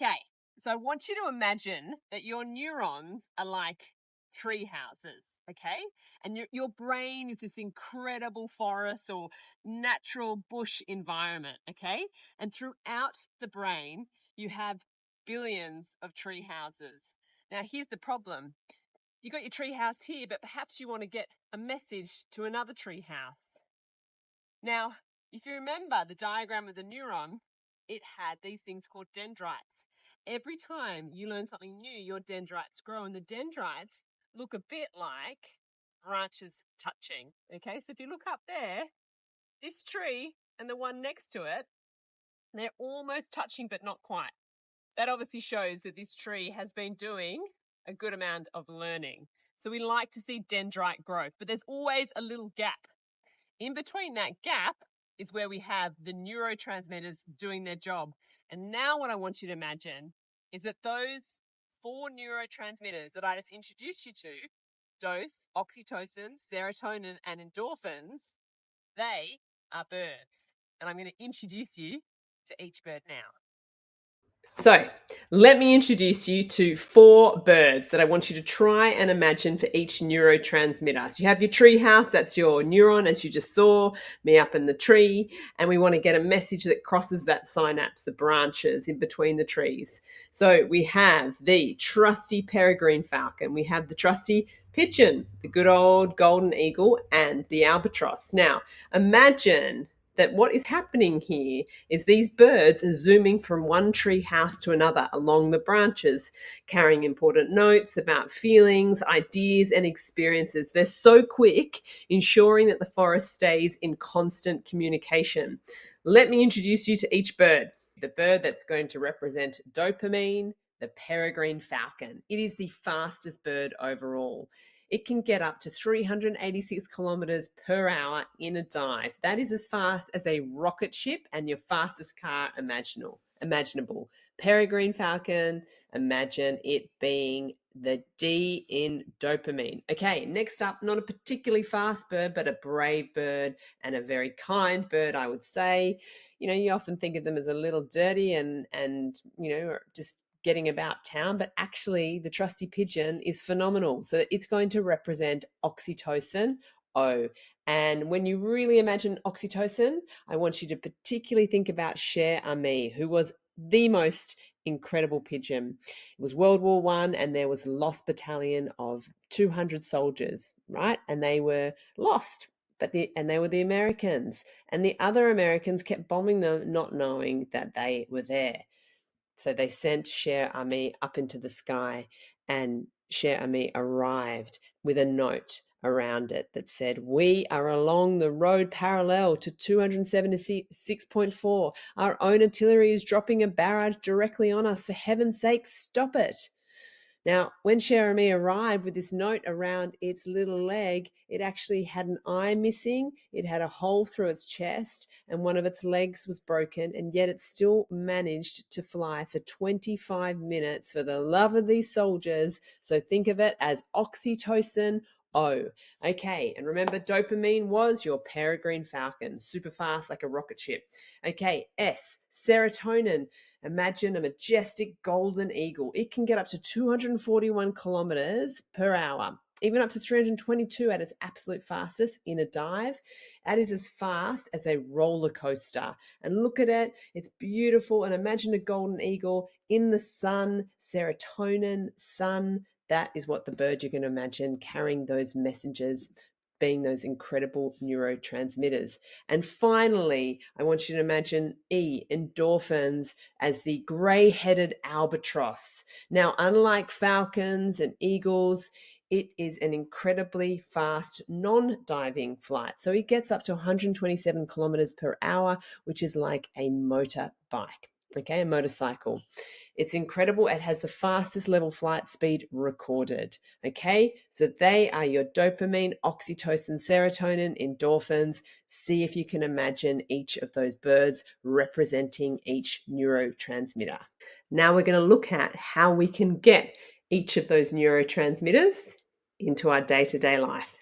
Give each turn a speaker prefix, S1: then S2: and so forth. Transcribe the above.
S1: Okay, so I want you to imagine that your neurons are like treehouses, okay? And your brain is this incredible forest or natural bush environment, okay? And throughout the brain, you have billions of tree houses. Now, here's the problem. You got your tree house here, but perhaps you want to get a message to another tree house. Now, if you remember the diagram of the neuron, it had these things called dendrites. Every time you learn something new, your dendrites grow, and the dendrites look a bit like branches touching. Okay, so if you look up there, this tree and the one next to it, they're almost touching, but not quite. That obviously shows that this tree has been doing a good amount of learning. So we like to see dendrite growth, but there's always a little gap. In between that gap is where we have the neurotransmitters doing their job. And now what I want you to imagine is that those 4 neurotransmitters that I just introduced you to, dose, oxytocin, serotonin, and endorphins, they are birds. And I'm going to introduce you to each bird now. So, let me introduce you to 4 birds that I want you to try and imagine for each neurotransmitter. So you have your tree house, that's your neuron, as you just saw, me up in the tree, and we want to get a message that crosses that synapse, the branches in between the trees. So we have the trusty peregrine falcon, we have the trusty pigeon, the good old golden eagle, and the albatross. Now, imagine that what is happening here is these birds are zooming from one tree house to another along the branches, carrying important notes about feelings, ideas, and experiences. They're so quick, ensuring that the forest stays in constant communication. Let me introduce you to each bird. The bird that's going to represent dopamine, the peregrine falcon. It is the fastest bird overall. It can get up to 386 kilometers per hour in a dive. That is as fast as a rocket ship and your fastest car imaginable. Peregrine falcon, imagine it being the D in dopamine. Okay, next up, not a particularly fast bird, but a brave bird and a very kind bird, I would say. You know, you often think of them as a little dirty and just getting about town, but actually the trusty pigeon is phenomenal. So it's going to represent oxytocin, O. And when you really imagine oxytocin, I want you to particularly think about Cher Ami, who was the most incredible pigeon. It was World War I, and there was a lost battalion of 200 soldiers, right? And they were lost. And they were the Americans. And the other Americans kept bombing them, not knowing that they were there. So they sent Cher Ami up into the sky, and Cher Ami arrived with a note around it that said, "We are along the road parallel to 276.4. Our own artillery is dropping a barrage directly on us. For heaven's sake, stop it." Now, when Cher Ami arrived with this note around its little leg, it actually had an eye missing, it had a hole through its chest, and one of its legs was broken, and yet it still managed to fly for 25 minutes for the love of these soldiers. So think of it as oxytocin. O. Okay, and remember, dopamine was your peregrine falcon, super fast like a rocket ship. Okay, S, serotonin. Imagine a majestic golden eagle. It can get up to 241 kilometers per hour, even up to 322 at its absolute fastest in a dive. That is as fast as a roller coaster. And look at it, it's beautiful. And imagine a golden eagle in the sun, serotonin, sun. That is what the bird you're going to imagine, carrying those messages, being those incredible neurotransmitters. And finally, I want you to imagine E, endorphins, as the grey-headed albatross. Now, unlike falcons and eagles, it is an incredibly fast non-diving flight. So it gets up to 127 kilometers per hour, which is like a motorbike. Okay, a motorcycle. It's incredible. It has the fastest level flight speed recorded. Okay, so they are your dopamine, oxytocin, serotonin, endorphins. See if you can imagine each of those birds representing each neurotransmitter. Now we're going to look at how we can get each of those neurotransmitters into our day-to-day life.